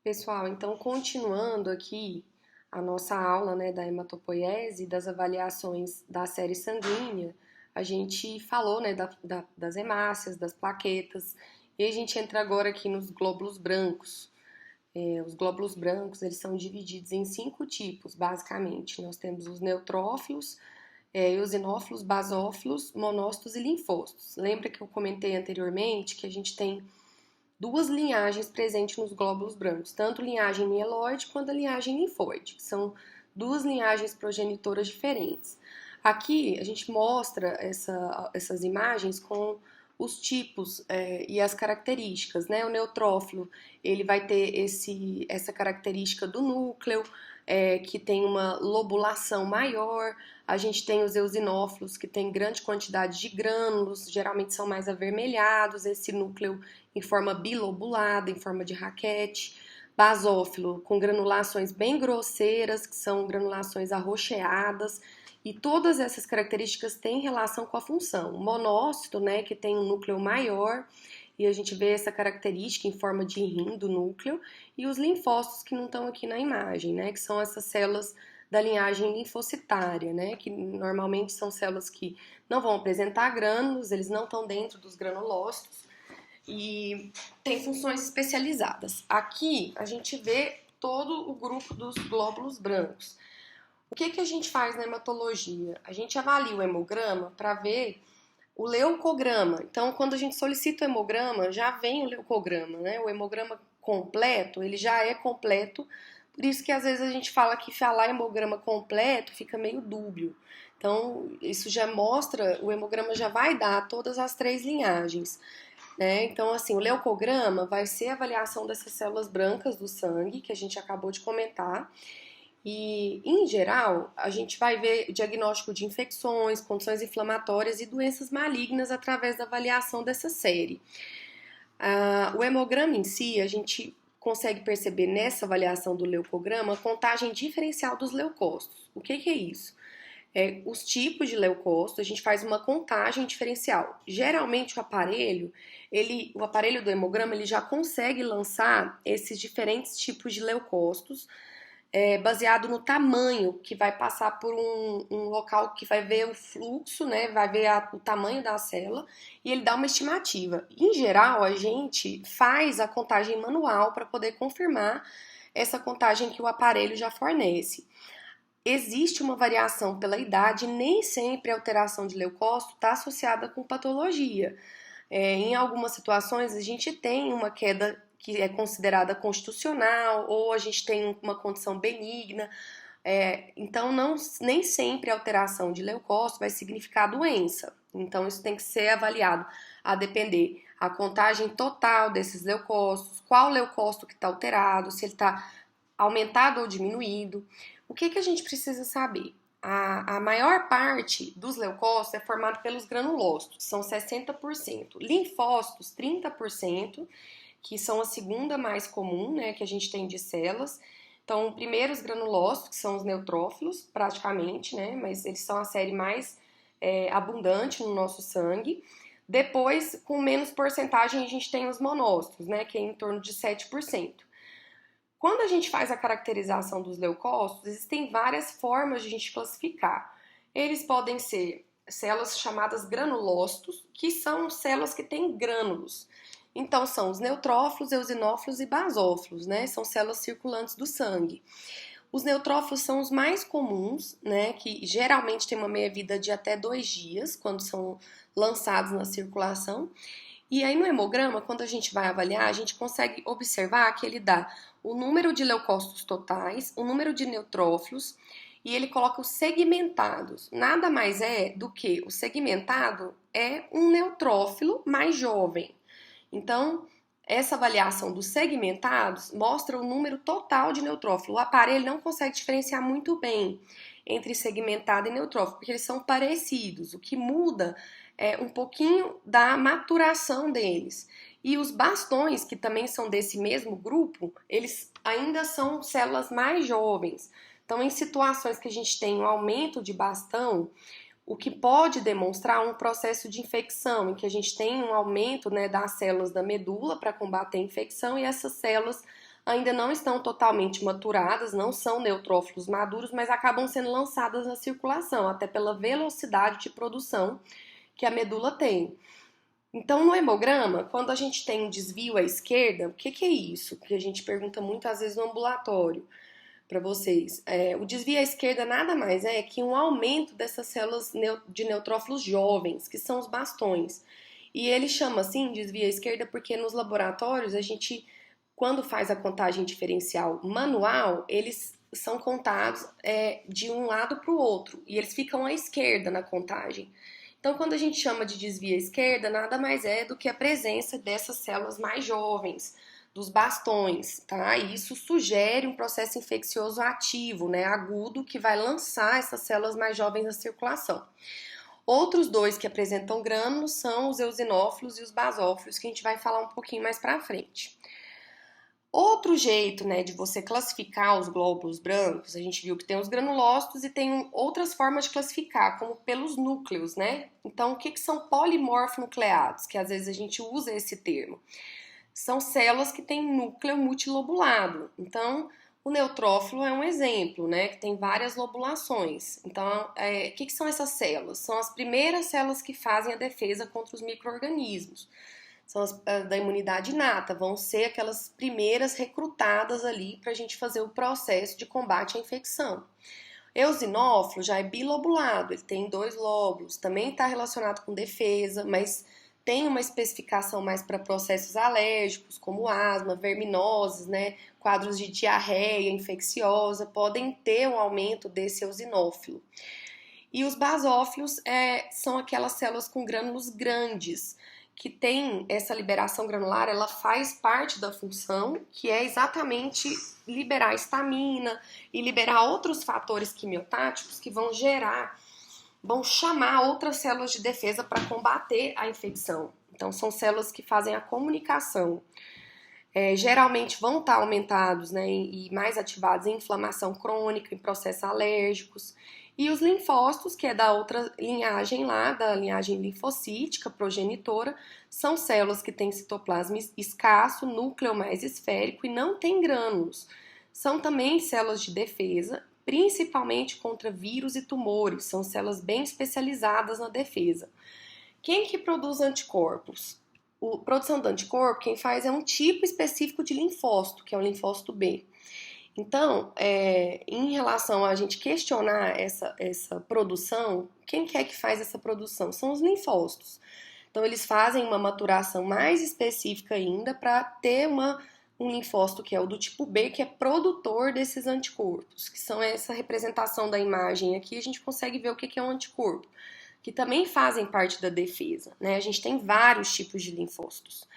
Pessoal, então continuando aqui a nossa aula, né, da hematopoiese, das avaliações da série sanguínea, a gente falou, né, das hemácias, das plaquetas, e a gente entra agora aqui nos glóbulos brancos. Os glóbulos brancos, eles são divididos em 5 tipos, basicamente. Nós temos os neutrófilos, eosinófilos, basófilos, monócitos e linfócitos. Lembra que eu comentei anteriormente que a gente tem duas linhagens presentes nos glóbulos brancos, tanto linhagem mieloide quanto a linhagem linfóide, que são duas linhagens progenitoras diferentes. Aqui a gente mostra essas imagens com os tipos e as características, né? O neutrófilo, ele vai ter essa característica do núcleo, que tem uma lobulação maior. A gente tem os eosinófilos, que tem grande quantidade de grânulos, geralmente são mais avermelhados, esse núcleo em forma bilobulada, em forma de raquete. Basófilo, com granulações bem grosseiras, que são granulações arroxeadas, e todas essas características têm relação com a função. O monócito, né, que tem um núcleo maior, e a gente vê essa característica em forma de rim do núcleo, e os linfócitos que não estão aqui na imagem, né, que são essas células da linhagem linfocitária, né, que normalmente são células que não vão apresentar grânulos, eles não estão dentro dos granulócitos, e tem funções especializadas. Aqui a gente vê todo o grupo dos glóbulos brancos. O que a gente faz na hematologia? A gente avalia o hemograma para ver o leucograma. Então, quando a gente solicita o hemograma, já vem o leucograma, né? O hemograma completo, ele já é completo, por isso que às vezes a gente fala que falar hemograma completo fica meio dúbio. Então, isso já mostra, o hemograma já vai dar todas as 3 linhagens. Né? Então, assim, o leucograma vai ser a avaliação dessas células brancas do sangue, que a gente acabou de comentar. E, em geral, a gente vai ver diagnóstico de infecções, condições inflamatórias e doenças malignas através da avaliação dessa série. O hemograma em si, a gente consegue perceber nessa avaliação do leucograma a contagem diferencial dos leucócitos. O que é isso? Os tipos de leucócito, a gente faz uma contagem diferencial. Geralmente o aparelho do hemograma, ele já consegue lançar esses diferentes tipos de leucócitos, baseado no tamanho que vai passar por um local que vai ver o fluxo, né? Vai ver o tamanho da célula e ele dá uma estimativa. Em geral, a gente faz a contagem manual para poder confirmar essa contagem que o aparelho já fornece. Existe uma variação pela idade, nem sempre a alteração de leucócito está associada com patologia. Em algumas situações, a gente tem uma queda que é considerada constitucional, ou a gente tem uma condição benigna. Então, nem sempre a alteração de leucócito vai significar doença. Então, isso tem que ser avaliado a depender a contagem total desses leucócitos, qual leucócito que está alterado, se ele está aumentado ou diminuído. O que a gente precisa saber? A maior parte dos leucócitos é formado pelos granulócitos, são 60%. Linfócitos, 30%, que são a segunda mais comum, né, que a gente tem de células. Então, primeiro os granulócitos, que são os neutrófilos, praticamente, né, mas eles são a série mais abundante no nosso sangue. Depois, com menos porcentagem, a gente tem os monócitos, né, que é em torno de 7%. Quando a gente faz a caracterização dos leucócitos, existem várias formas de a gente classificar. Eles podem ser células chamadas granulócitos, que são células que têm grânulos. Então, são os neutrófilos, eosinófilos e basófilos, né? São células circulantes do sangue. Os neutrófilos são os mais comuns, né? Que geralmente têm uma meia-vida de até 2 dias, quando são lançados na circulação. E aí no hemograma, quando a gente vai avaliar, a gente consegue observar que ele dá o número de leucócitos totais, o número de neutrófilos e ele coloca os segmentados. Nada mais é do que o segmentado é um neutrófilo mais jovem. Então, essa avaliação dos segmentados mostra o número total de neutrófilo. O aparelho não consegue diferenciar muito bem entre segmentado e neutrófilo, porque eles são parecidos. O que muda é um pouquinho da maturação deles. E os bastões, que também são desse mesmo grupo, eles ainda são células mais jovens. Então, em situações que a gente tem um aumento de bastão, o que pode demonstrar um processo de infecção, em que a gente tem um aumento, né, das células da medula para combater a infecção e essas células ainda não estão totalmente maturadas, não são neutrófilos maduros, mas acabam sendo lançadas na circulação, até pela velocidade de produção que a medula tem. Então, no hemograma, quando a gente tem um desvio à esquerda, o que é isso? Que a gente pergunta muito às vezes no ambulatório para vocês. O desvio à esquerda nada mais é que um aumento dessas células de neutrófilos jovens, que são os bastões. E ele chama assim desvio à esquerda porque nos laboratórios a gente, quando faz a contagem diferencial manual, eles são contados de um lado para o outro e eles ficam à esquerda na contagem. Então, quando a gente chama de desvio à esquerda, nada mais é do que a presença dessas células mais jovens, dos bastões, tá? E isso sugere um processo infeccioso ativo, né, agudo, que vai lançar essas células mais jovens na circulação. Outros dois que apresentam grânulos são os eosinófilos e os basófilos, que a gente vai falar um pouquinho mais pra frente. Outro jeito, né, de você classificar os glóbulos brancos, a gente viu que tem os granulócitos e tem outras formas de classificar, como pelos núcleos, né? Então, o que são polimorfonucleados? Que às vezes a gente usa esse termo. São células que têm núcleo multilobulado. Então, o neutrófilo é um exemplo, né, que tem várias lobulações. Então, o que são essas células? São as primeiras células que fazem a defesa contra os micro-organismos. São as da imunidade inata, vão ser aquelas primeiras recrutadas ali para a gente fazer o processo de combate à infecção. Eosinófilo já é bilobulado, ele tem 2 lóbulos, também está relacionado com defesa, mas tem uma especificação mais para processos alérgicos, como asma, verminoses, né? Quadros de diarreia infecciosa, podem ter um aumento desse eosinófilo. E os basófilos são aquelas células com grânulos grandes, que tem essa liberação granular, ela faz parte da função, que é exatamente liberar histamina e liberar outros fatores quimiotáticos que vão chamar outras células de defesa para combater a infecção. Então, são células que fazem a comunicação. Geralmente vão estar aumentados, né, e mais ativados em inflamação crônica, em processos alérgicos. E os linfócitos, que é da outra linhagem lá, da linhagem linfocítica, progenitora, são células que têm citoplasma escasso, núcleo mais esférico e não tem grânulos. São também células de defesa, principalmente contra vírus e tumores, são células bem especializadas na defesa. Quem que produz anticorpos? A produção do anticorpo, quem faz é um tipo específico de linfócito, que é o linfócito B. Então, em relação a gente questionar essa produção, quem que é que faz essa produção? São os linfócitos. Então, eles fazem uma maturação mais específica ainda para ter um linfócito que é o do tipo B, que é produtor desses anticorpos, que são essa representação da imagem aqui, a gente consegue ver o que é um anticorpo, que também fazem parte da defesa, né? A gente tem vários tipos de linfócitos.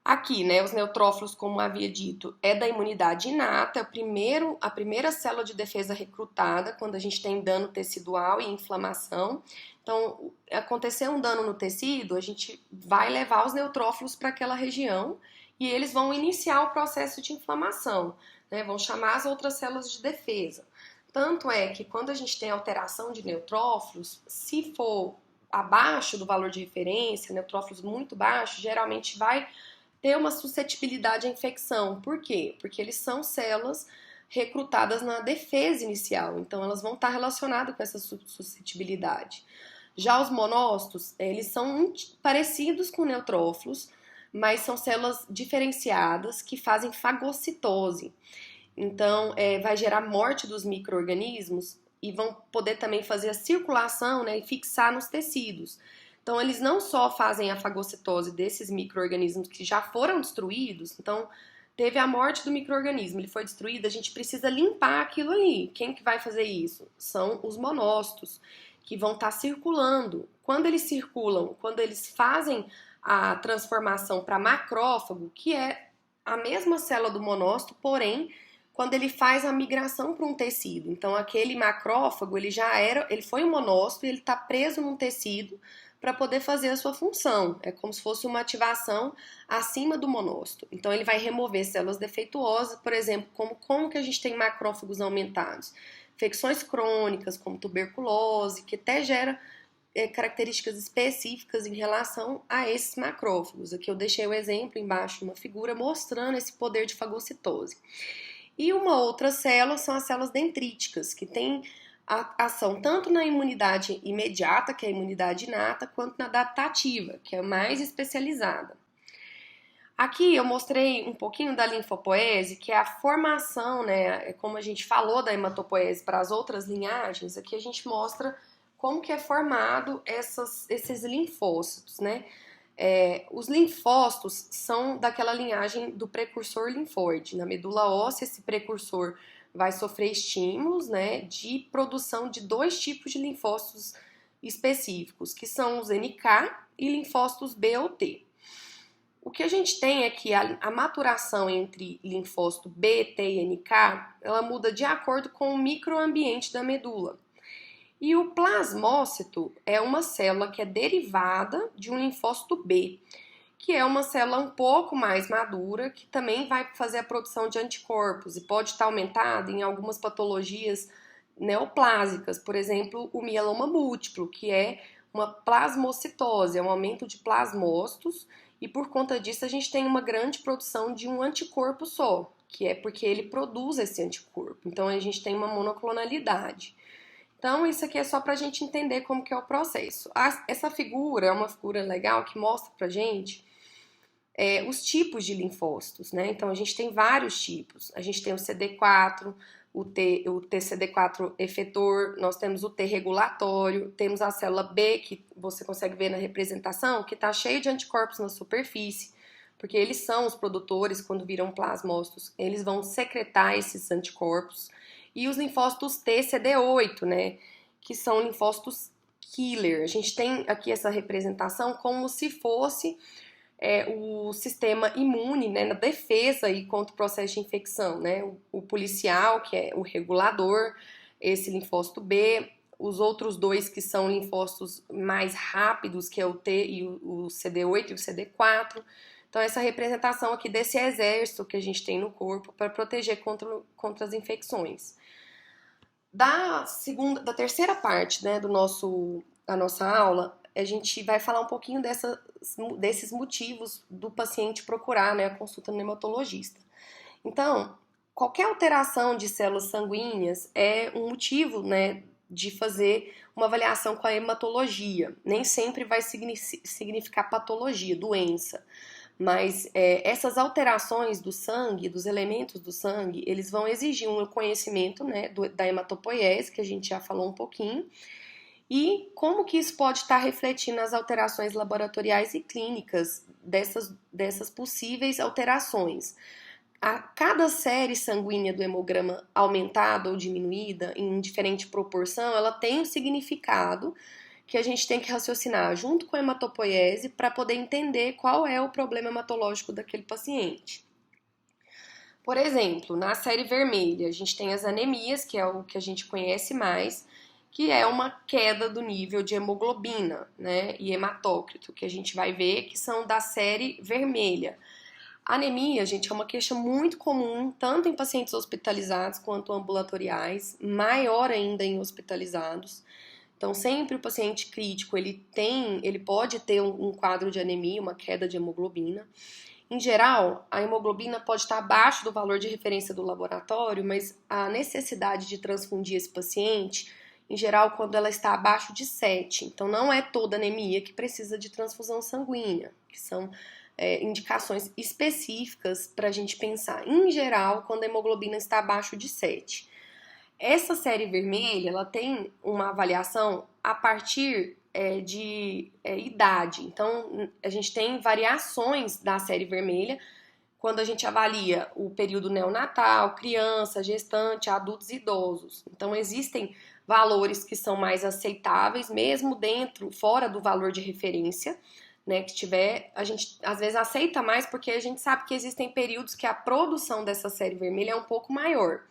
Aqui, né, os neutrófilos, como havia dito, é da imunidade inata, a primeira célula de defesa recrutada quando a gente tem dano tecidual e inflamação. Então, acontecer um dano no tecido, a gente vai levar os neutrófilos para aquela região e eles vão iniciar o processo de inflamação, né, vão chamar as outras células de defesa. Tanto é que quando a gente tem alteração de neutrófilos, se for abaixo do valor de referência, neutrófilos muito baixos, geralmente vai ter uma suscetibilidade à infecção. Por quê? Porque eles são células recrutadas na defesa inicial, então elas vão estar relacionadas com essa suscetibilidade. Já os monócitos, eles são parecidos com neutrófilos, mas são células diferenciadas que fazem fagocitose. Então, vai gerar morte dos micro-organismos e vão poder também fazer a circulação, né, e fixar nos tecidos. Então, eles não só fazem a fagocitose desses micro-organismos que já foram destruídos, então, teve a morte do micro-organismo, ele foi destruído, a gente precisa limpar aquilo ali. Quem que vai fazer isso? São os monócitos, que vão estar circulando. Quando eles circulam, quando eles fazem a transformação para macrófago, que é a mesma célula do monócito, porém, quando ele faz a migração para um tecido. Então, aquele macrófago, ele foi um monócito e ele está preso num tecido para poder fazer a sua função. É como se fosse uma ativação acima do monócito. Então, ele vai remover células defeituosas, por exemplo, como que a gente tem macrófagos aumentados? Infecções crônicas, como tuberculose, que até gera características específicas em relação a esses macrófagos. Aqui eu deixei o exemplo embaixo de uma figura mostrando esse poder de fagocitose. E uma outra célula são as células dendríticas, que têm ação tanto na imunidade imediata, que é a imunidade inata, quanto na adaptativa, que é a mais especializada. Aqui eu mostrei um pouquinho da linfopoese, que é a formação, né, como a gente falou da hematopoese para as outras linhagens, aqui a gente mostra como que é formado esses linfócitos, né? Os linfócitos são daquela linhagem do precursor linfóide. Na medula óssea, esse precursor vai sofrer estímulos, né, de produção de dois tipos de linfócitos específicos, que são os NK e linfócitos B ou T. O que a gente tem é que a maturação entre linfócito B, T e NK, ela muda de acordo com o microambiente da medula. E o plasmócito é uma célula que é derivada de um linfócito B, que é uma célula um pouco mais madura, que também vai fazer a produção de anticorpos e pode estar aumentada em algumas patologias neoplásicas, por exemplo, o mieloma múltiplo, que é uma plasmocitose, é um aumento de plasmócitos, e por conta disso a gente tem uma grande produção de um anticorpo só, que é porque ele produz esse anticorpo. Então a gente tem uma monoclonalidade. Então isso aqui é só para a gente entender como que é o processo. Essa figura é uma figura legal que mostra pra gente os tipos de linfócitos, né? Então a gente tem vários tipos. A gente tem o CD4, o TCD4 efetor, nós temos o T regulatório, temos a célula B, que você consegue ver na representação, que está cheio de anticorpos na superfície, porque eles são os produtores, quando viram plasmócitos, eles vão secretar esses anticorpos. E os linfócitos TCD8, né, que são linfócitos killer. A gente tem aqui essa representação como se fosse o sistema imune, né, na defesa aí contra o processo de infecção, né, o policial, que é o regulador, esse linfócito B, os outros dois que são linfócitos mais rápidos, que é o T e o CD8 e o CD4. Então essa representação aqui desse exército que a gente tem no corpo para proteger contra as infecções. Da terceira parte, né, da nossa aula, a gente vai falar um pouquinho desses motivos do paciente procurar, né, a consulta no hematologista. Então, qualquer alteração de células sanguíneas é um motivo, né, de fazer uma avaliação com a hematologia. Nem sempre vai significar patologia, doença. Mas essas alterações do sangue, dos elementos do sangue, eles vão exigir um conhecimento, né, da hematopoiese, que a gente já falou um pouquinho, e como que isso pode estar refletindo nas alterações laboratoriais e clínicas dessas possíveis alterações. A cada série sanguínea do hemograma aumentada ou diminuída em diferente proporção, ela tem um significado que a gente tem que raciocinar junto com a hematopoiese para poder entender qual é o problema hematológico daquele paciente. Por exemplo, na série vermelha, a gente tem as anemias, que é o que a gente conhece mais, que é uma queda do nível de hemoglobina, né, e hematócrito, que a gente vai ver que são da série vermelha. A anemia, gente, é uma queixa muito comum, tanto em pacientes hospitalizados quanto ambulatoriais, maior ainda em hospitalizados. Então, sempre o paciente crítico, ele pode ter um quadro de anemia, uma queda de hemoglobina. Em geral, a hemoglobina pode estar abaixo do valor de referência do laboratório, mas a necessidade de transfundir esse paciente, em geral, quando ela está abaixo de 7. Então, não é toda anemia que precisa de transfusão sanguínea, que são indicações específicas para a gente pensar. Em geral, quando a hemoglobina está abaixo de 7. Essa série vermelha, ela tem uma avaliação a partir de idade. Então, a gente tem variações da série vermelha quando a gente avalia o período neonatal, criança, gestante, adultos e idosos. Então, existem valores que são mais aceitáveis, mesmo fora do valor de referência, né, a gente às vezes aceita mais porque a gente sabe que existem períodos que a produção dessa série vermelha é um pouco maior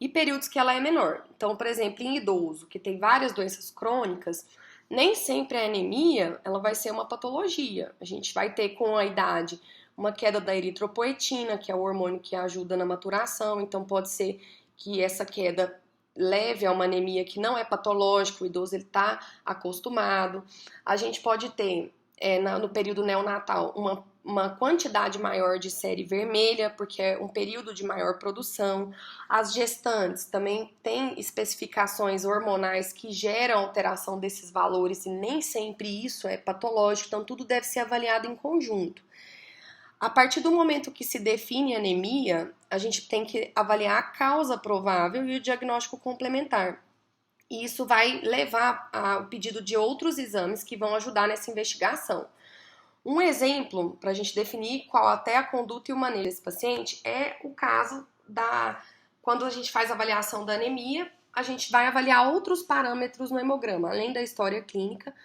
e períodos que ela é menor. Então, por exemplo, em idoso, que tem várias doenças crônicas, nem sempre a anemia ela vai ser uma patologia. A gente vai ter com a idade uma queda da eritropoetina, que é o hormônio que ajuda na maturação, então pode ser que essa queda leve a uma anemia que não é patológica, o idoso está acostumado. A gente pode ter, no período neonatal, uma quantidade maior de série vermelha, porque é um período de maior produção. As gestantes também têm especificações hormonais que geram alteração desses valores e nem sempre isso é patológico, então tudo deve ser avaliado em conjunto. A partir do momento que se define anemia, a gente tem que avaliar a causa provável e o diagnóstico complementar. E isso vai levar ao pedido de outros exames que vão ajudar nessa investigação. Um exemplo, para a gente definir qual até a conduta e o manejo desse paciente, é o caso quando a gente faz a avaliação da anemia, a gente vai avaliar outros parâmetros no hemograma. Além da história clínica,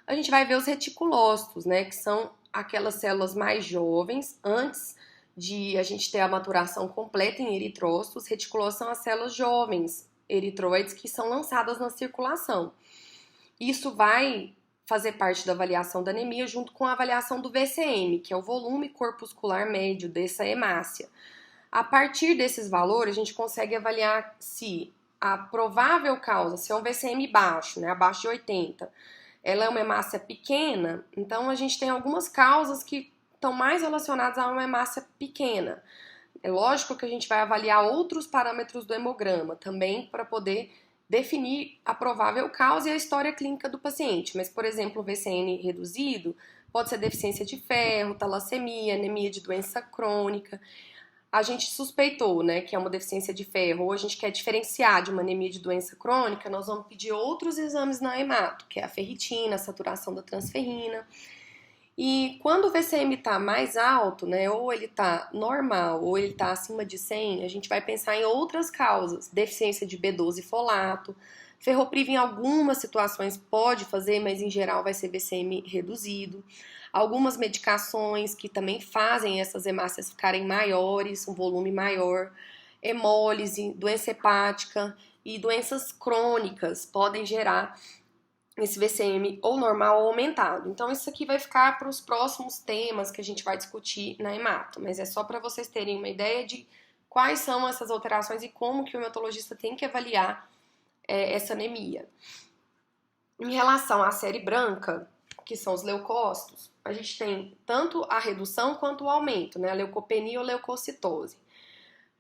a gente vai ver os reticulócitos, né, que são aquelas células mais jovens, antes de a gente ter a maturação completa em eritrócitos. Reticulócitos são as células jovens, eritroides, que são lançadas na circulação. Isso vai fazer parte da avaliação da anemia junto com a avaliação do VCM, que é o volume corpuscular médio dessa hemácia. A partir desses valores, a gente consegue avaliar se a provável causa, se é um VCM baixo, né, abaixo de 80, ela é uma hemácia pequena, então a gente tem algumas causas que estão mais relacionadas a uma hemácia pequena. É lógico que a gente vai avaliar outros parâmetros do hemograma também para poder definir a provável causa e a história clínica do paciente. Mas, por exemplo, o VCN reduzido pode ser deficiência de ferro, talassemia, anemia de doença crônica. A gente suspeitou, né, que é uma deficiência de ferro, ou a gente quer diferenciar de uma anemia de doença crônica, nós vamos pedir outros exames na hemato, que é a ferritina, a saturação da transferrina. E quando o VCM está mais alto, né, ou ele está normal, ou ele está acima de 100, a gente vai pensar em outras causas. Deficiência de B12 e folato. Ferropriva em algumas situações pode fazer, mas em geral vai ser VCM reduzido. Algumas medicações que também fazem essas hemácias ficarem maiores, um volume maior. Hemólise, doença hepática e doenças crônicas podem gerar esse VCM ou normal ou aumentado. Então isso aqui vai ficar para os próximos temas que a gente vai discutir na hemato, mas é só para vocês terem uma ideia de quais são essas alterações e como que o hematologista tem que avaliar essa anemia. Em relação à série branca, que são os leucócitos, a gente tem tanto a redução quanto o aumento, né? A leucopenia ou leucocitose.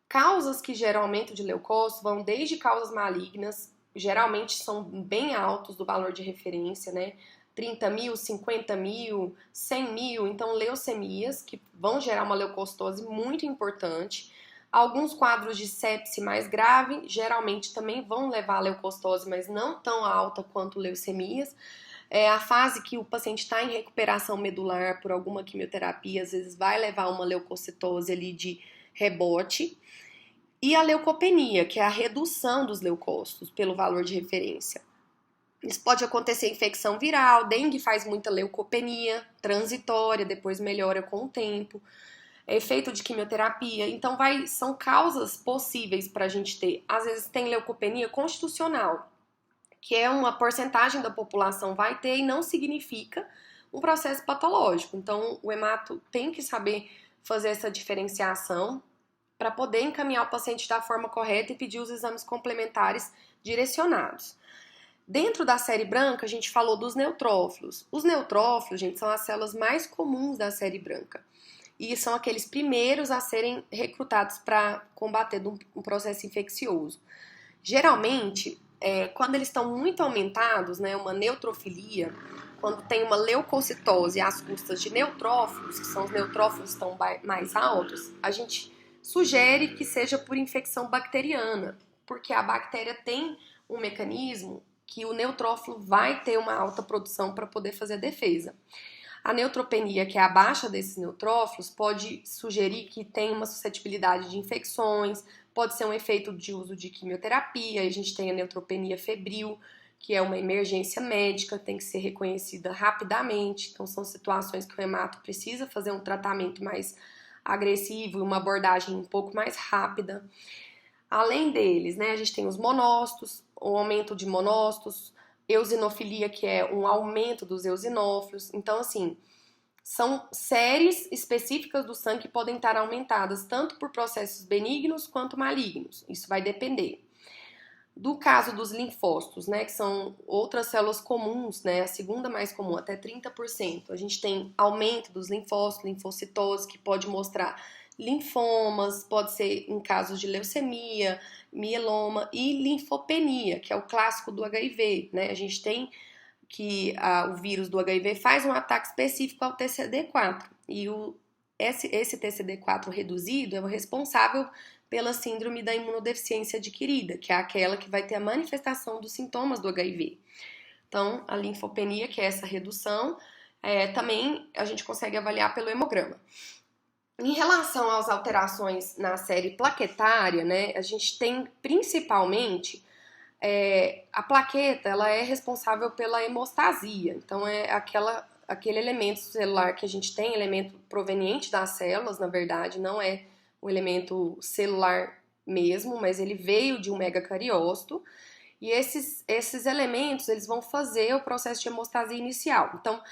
Causas que geram aumento de leucócitos vão desde causas malignas, geralmente são bem altos do valor de referência, né? 30 mil, 50 mil, 100 mil. Então, leucemias, que vão gerar uma leucocitose muito importante. Alguns quadros de sepse mais grave, geralmente também vão levar a leucocitose, mas não tão alta quanto leucemias. É a fase que o paciente está em recuperação medular por alguma quimioterapia, às vezes vai levar a uma leucocitose ali de rebote. E a leucopenia, que é a redução dos leucócitos pelo valor de referência. Isso pode acontecer infecção viral, dengue faz muita leucopenia transitória, depois melhora com o tempo, efeito de quimioterapia. Então são causas possíveis para a gente ter. Às vezes tem leucopenia constitucional, que é uma porcentagem da população vai ter e não significa um processo patológico. Então o hemato tem que saber fazer essa diferenciação para poder encaminhar o paciente da forma correta e pedir os exames complementares direcionados. Dentro da série branca, a gente falou dos neutrófilos. Os neutrófilos, gente, são as células mais comuns da série branca. E são aqueles primeiros a serem recrutados para combater um processo infeccioso. Geralmente, quando eles estão muito aumentados, né, uma neutrofilia, quando tem uma leucocitose às custas de neutrófilos, que são os neutrófilos que estão mais altos, a gente sugere que seja por infecção bacteriana, porque a bactéria tem um mecanismo que o neutrófilo vai ter uma alta produção para poder fazer a defesa. A neutropenia, que é a baixa desses neutrófilos, pode sugerir que tem uma suscetibilidade de infecções, pode ser um efeito de uso de quimioterapia, a gente tem a neutropenia febril, que é uma emergência médica, tem que ser reconhecida rapidamente, então são situações que o hemato precisa fazer um tratamento mais agressivo e uma abordagem um pouco mais rápida. Além deles, né, a gente tem os monócitos, o aumento de monócitos, eosinofilia, que é um aumento dos eosinófilos. Então, assim, são séries específicas do sangue que podem estar aumentadas tanto por processos benignos quanto malignos. Isso vai depender. Do caso dos linfócitos, né, que são outras células comuns, né, a segunda mais comum, até 30%, a gente tem aumento dos linfócitos, linfocitose, que pode mostrar linfomas, pode ser em casos de leucemia, mieloma e linfopenia, que é o clássico do HIV, né, a gente tem que o vírus do HIV faz um ataque específico ao TCD4 e esse TCD4 reduzido é o responsável pela síndrome da imunodeficiência adquirida, que é aquela que vai ter a manifestação dos sintomas do HIV. Então, a linfopenia, que é essa redução, também a gente consegue avaliar pelo hemograma. Em relação às alterações na série plaquetária, né, a gente tem principalmente a plaqueta, ela é responsável pela hemostasia, então é aquele elemento celular que a gente tem, elemento proveniente das células, na verdade, não é um elemento celular mesmo, mas ele veio de um megacariócito, e esses elementos, eles vão fazer o processo de hemostasia inicial. Então,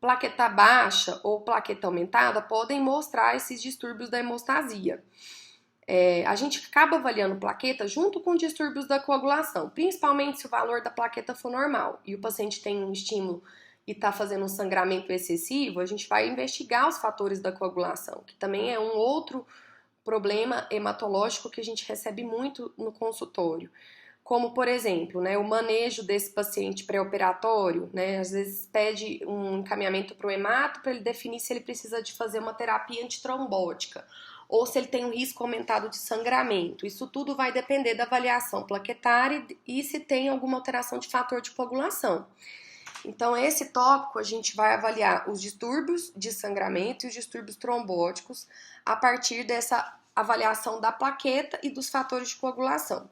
plaqueta baixa ou plaqueta aumentada podem mostrar esses distúrbios da hemostasia. A gente acaba avaliando plaqueta junto com distúrbios da coagulação, principalmente se o valor da plaqueta for normal e o paciente tem um estímulo e está fazendo um sangramento excessivo, a gente vai investigar os fatores da coagulação, que também é um outro problema hematológico que a gente recebe muito no consultório. Como, por exemplo, né, o manejo desse paciente pré-operatório, né, às vezes pede um encaminhamento para o hemato para ele definir se ele precisa de fazer uma terapia antitrombótica ou se ele tem um risco aumentado de sangramento. Isso tudo vai depender da avaliação plaquetária e se tem alguma alteração de fator de coagulação. Então, esse tópico a gente vai avaliar os distúrbios de sangramento e os distúrbios trombóticos a partir dessa avaliação da plaqueta e dos fatores de coagulação.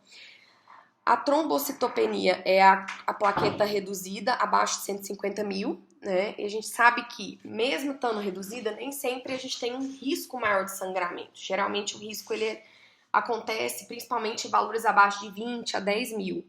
A trombocitopenia é a plaqueta reduzida abaixo de 150 mil, né? E a gente sabe que, mesmo estando reduzida, nem sempre a gente tem um risco maior de sangramento. Geralmente o risco acontece principalmente em valores abaixo de 20 a 10 mil.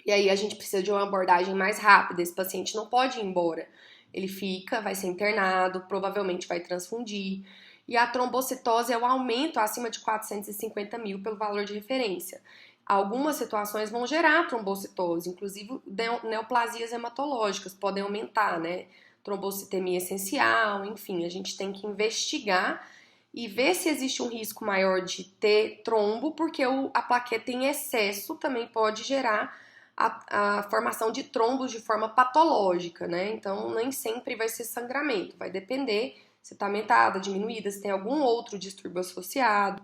E aí a gente precisa de uma abordagem mais rápida. Esse paciente não pode ir embora. Ele fica, vai ser internado, provavelmente vai transfundir. E a trombocitose é o aumento acima de 450 mil pelo valor de referência. Algumas situações vão gerar trombocitose, inclusive neoplasias hematológicas podem aumentar, né? Trombocitemia essencial, enfim, a gente tem que investigar e ver se existe um risco maior de ter trombo, porque a plaqueta em excesso também pode gerar a formação de trombos de forma patológica, né? Então, nem sempre vai ser sangramento, vai depender se está aumentada, diminuída, se tem algum outro distúrbio associado.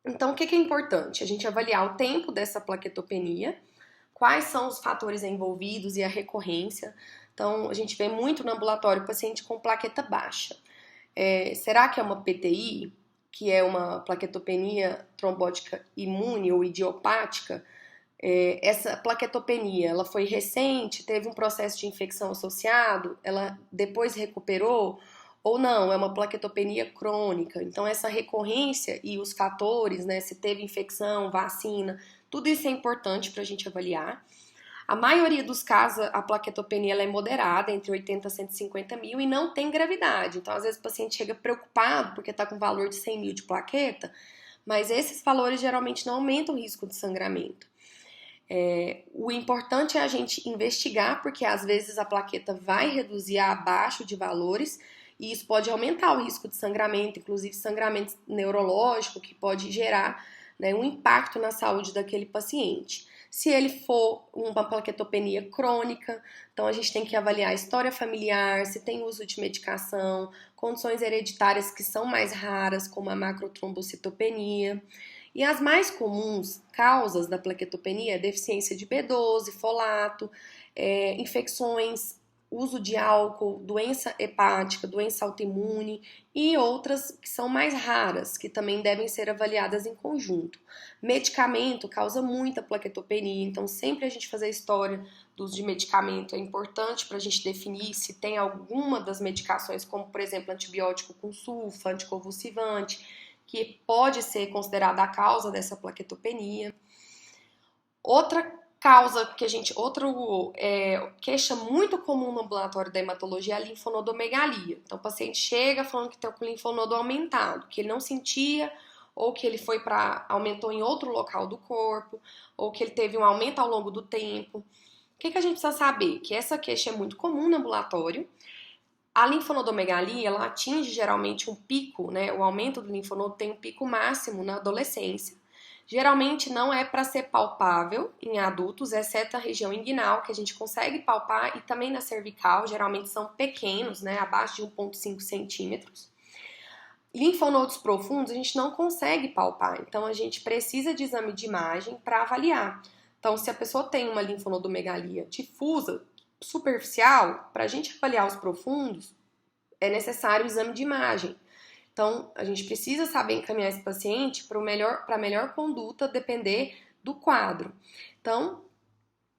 Então, o que é importante? A gente avaliar o tempo dessa plaquetopenia, quais são os fatores envolvidos e a recorrência. Então, a gente vê muito no ambulatório paciente com plaqueta baixa. Será que é uma PTI, que é uma plaquetopenia trombótica imune ou idiopática? Essa plaquetopenia, ela foi recente, teve um processo de infecção associado, ela depois recuperou? Ou não, é uma plaquetopenia crônica. Então, essa recorrência e os fatores, né, se teve infecção, vacina, tudo isso é importante para a gente avaliar. A maioria dos casos, a plaquetopenia ela é moderada, entre 80 a 150 mil, e não tem gravidade. Então, às vezes, o paciente chega preocupado porque está com valor de 100 mil de plaqueta, mas esses valores geralmente não aumentam o risco de sangramento. O importante é a gente investigar, porque às vezes a plaqueta vai reduzir abaixo de valores, e isso pode aumentar o risco de sangramento, inclusive sangramento neurológico, que pode gerar, né, um impacto na saúde daquele paciente. Se ele for uma plaquetopenia crônica, então a gente tem que avaliar a história familiar, se tem uso de medicação, condições hereditárias que são mais raras, como a macrotrombocitopenia. E as mais comuns causas da plaquetopenia é deficiência de B12, folato, infecções, uso de álcool, doença hepática, doença autoimune e outras que são mais raras, que também devem ser avaliadas em conjunto. Medicamento causa muita plaquetopenia, então sempre a gente fazer a história do uso de medicamento é importante para a gente definir se tem alguma das medicações, como por exemplo antibiótico com sulfa, anticonvulsivante, que pode ser considerada a causa dessa plaquetopenia. Outra causa que queixa muito comum no ambulatório da hematologia é a linfonodomegalia. Então, o paciente chega falando que está com linfonodo aumentado, que ele não sentia ou que ele aumentou em outro local do corpo, ou que ele teve um aumento ao longo do tempo. O que a gente precisa saber? Que essa queixa é muito comum no ambulatório. A linfonodomegalia, ela atinge geralmente um pico, né? O aumento do linfonodo tem um pico máximo na adolescência. Geralmente não é para ser palpável em adultos, exceto a região inguinal, que a gente consegue palpar, e também na cervical, geralmente são pequenos, né? Abaixo de 1,5 centímetros. Linfonodos profundos a gente não consegue palpar, então a gente precisa de exame de imagem para avaliar. Então, se a pessoa tem uma linfonodomegalia difusa, superficial, para a gente avaliar os profundos, é necessário o exame de imagem. Então, a gente precisa saber encaminhar esse paciente para a melhor conduta, depender do quadro. Então,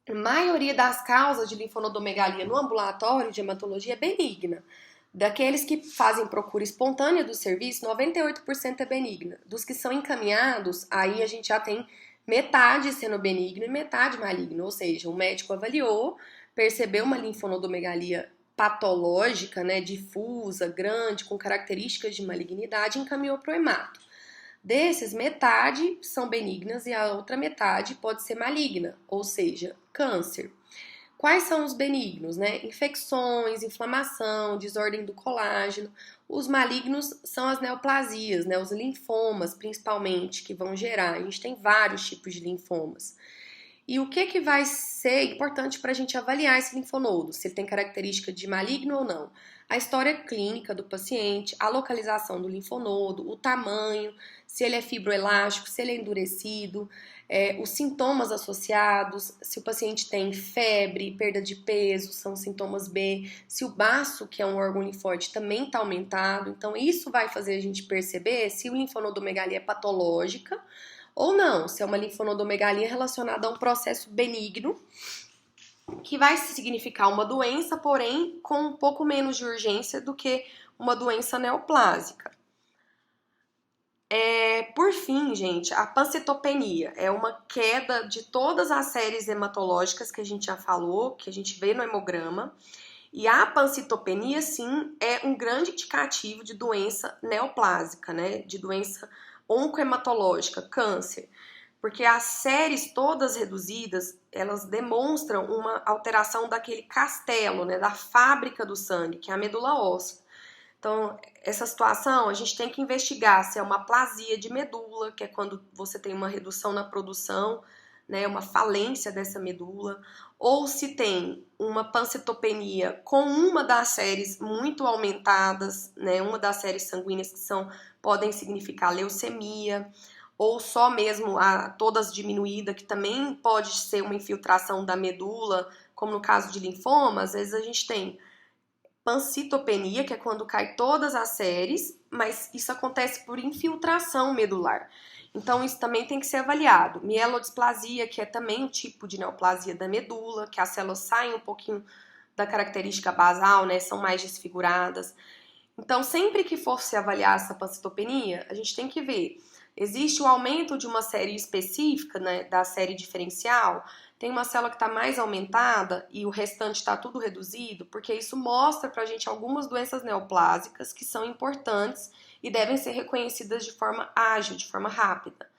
a maioria das causas de linfonodomegalia no ambulatório de hematologia é benigna. Daqueles que fazem procura espontânea do serviço, 98% é benigna. Dos que são encaminhados, aí a gente já tem metade sendo benigno e metade maligno. Ou seja, o médico avaliou, percebeu uma linfonodomegalia patológica, né, difusa, grande, com características de malignidade, e encaminhou para o hemato. Desses, metade são benignas e a outra metade pode ser maligna, ou seja, câncer. Quais são os benignos, né? Infecções, inflamação, desordem do colágeno. Os malignos são as neoplasias, né? Os linfomas, principalmente, que vão gerar. A gente tem vários tipos de linfomas. E o que vai ser importante para a gente avaliar esse linfonodo? Se ele tem característica de maligno ou não? A história clínica do paciente, a localização do linfonodo, o tamanho, se ele é fibroelástico, se ele é endurecido, os sintomas associados, se o paciente tem febre, perda de peso, são sintomas B, se o baço, que é um órgão linfóide, também está aumentado. Então, isso vai fazer a gente perceber se o linfonodomegalia é patológica ou não, se é uma linfonodomegalia relacionada a um processo benigno, que vai significar uma doença, porém com um pouco menos de urgência do que uma doença neoplásica. Por fim, gente, a pancitopenia é uma queda de todas as séries hematológicas que a gente já falou, que a gente vê no hemograma. E a pancitopenia, sim, é um grande indicativo de doença neoplásica, né? De doença oncohematológica, câncer. Porque as séries todas reduzidas, elas demonstram uma alteração daquele castelo, né? Da fábrica do sangue, que é a medula óssea. Então, essa situação a gente tem que investigar se é uma aplasia de medula, que é quando você tem uma redução na produção, né, uma falência dessa medula, ou se tem uma pancitopenia com uma das séries muito aumentadas, né, uma das séries sanguíneas que podem significar leucemia, ou só mesmo todas diminuídas, que também pode ser uma infiltração da medula, como no caso de linfoma. Às vezes a gente tem pancitopenia, que é quando cai todas as séries, mas isso acontece por infiltração medular. Então, isso também tem que ser avaliado. Mielodisplasia, que é também um tipo de neoplasia da medula, que as células saem um pouquinho da característica basal, né, são mais desfiguradas. Então, sempre que for se avaliar essa pancitopenia, a gente tem que ver, existe o aumento de uma série específica, né, da série diferencial, tem uma célula que está mais aumentada e o restante está tudo reduzido, porque isso mostra pra gente algumas doenças neoplásicas que são importantes e devem ser reconhecidas de forma ágil, de forma rápida.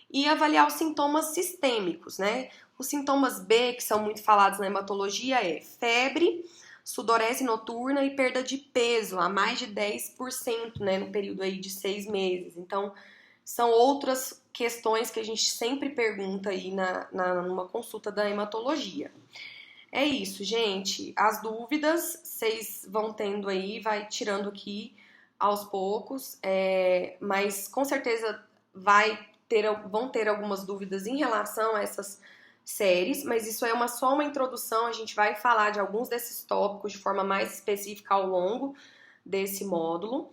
E avaliar os sintomas sistêmicos, né? Os sintomas B, que são muito falados na hematologia, é febre, sudorese noturna e perda de peso, a mais de 10%, né, no período aí de 6 meses. Então, são outras questões que a gente sempre pergunta aí numa consulta da hematologia. É isso, gente. As dúvidas vocês vão tendo aí, vai tirando aqui aos poucos, mas com certeza vão ter algumas dúvidas em relação a essas séries, mas isso é só uma introdução, a gente vai falar de alguns desses tópicos de forma mais específica ao longo desse módulo,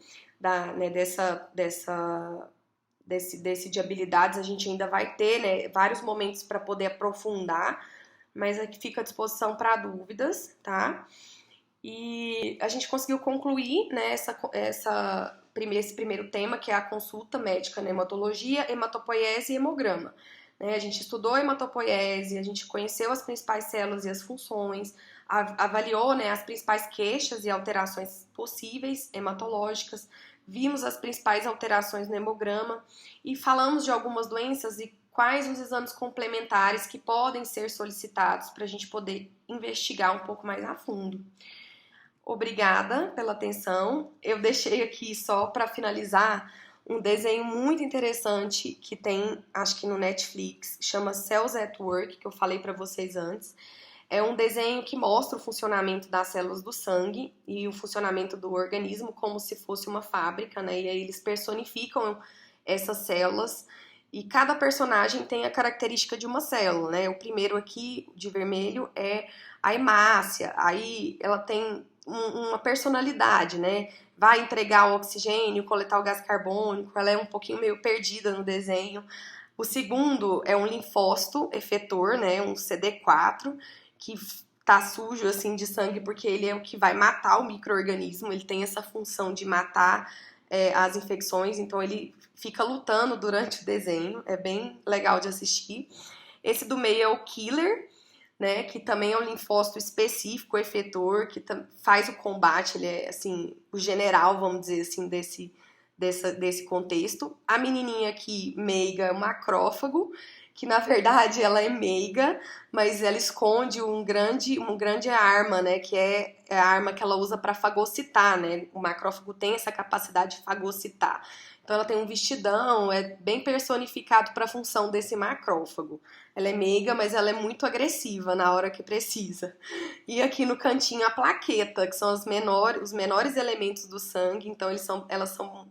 desse de habilidades. A gente ainda vai ter, né, vários momentos para poder aprofundar, mas aqui fica à disposição para dúvidas, tá? E a gente conseguiu concluir, né, esse primeiro tema, que é a consulta médica na hematologia, hematopoiese e hemograma. Né? A gente estudou a hematopoiese, a gente conheceu as principais células e as funções, avaliou, né, as principais queixas e alterações possíveis hematológicas, vimos as principais alterações no hemograma e falamos de algumas doenças e quais os exames complementares que podem ser solicitados para a gente poder investigar um pouco mais a fundo. Obrigada pela atenção. Eu deixei aqui só para finalizar um desenho muito interessante que tem, acho que no Netflix, chama Cells at Work, que eu falei para vocês antes. É um desenho que mostra o funcionamento das células do sangue e o funcionamento do organismo como se fosse uma fábrica, né? E aí eles personificam essas células e cada personagem tem a característica de uma célula, né? O primeiro aqui, de vermelho, é a hemácia. Aí ela tem uma personalidade, né? Vai entregar o oxigênio, coletar o gás carbônico, ela é um pouquinho meio perdida no desenho. O segundo é um linfócito efetor, né? Um CD4, que tá sujo assim de sangue porque ele é o que vai matar o micro-organismo, ele tem essa função de matar as infecções, então ele fica lutando durante o desenho, é bem legal de assistir. Esse do meio é o killer, né, que também é um linfócito específico, efetor, que faz o combate, ele é assim, o general, vamos dizer assim, desse contexto. A menininha aqui, meiga, é um macrófago, que na verdade ela é meiga, mas ela esconde uma grande arma, né, que é a arma que ela usa para fagocitar, né? O macrófago tem essa capacidade de fagocitar. Então ela tem um vestidão, é bem personificado para a função desse macrófago. Ela é meiga, mas ela é muito agressiva na hora que precisa. E aqui no cantinho a plaqueta, que são os menores elementos do sangue, então elas são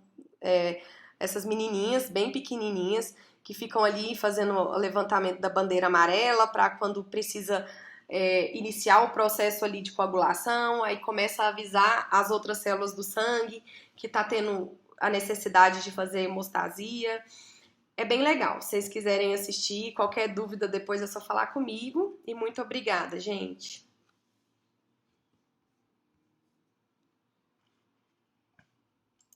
essas menininhas bem pequenininhas que ficam ali fazendo o levantamento da bandeira amarela para quando precisa iniciar o processo ali de coagulação, aí começa a avisar as outras células do sangue que está tendo a necessidade de fazer hemostasia. É bem legal. Se vocês quiserem assistir, qualquer dúvida depois é só falar comigo. E muito obrigada, gente.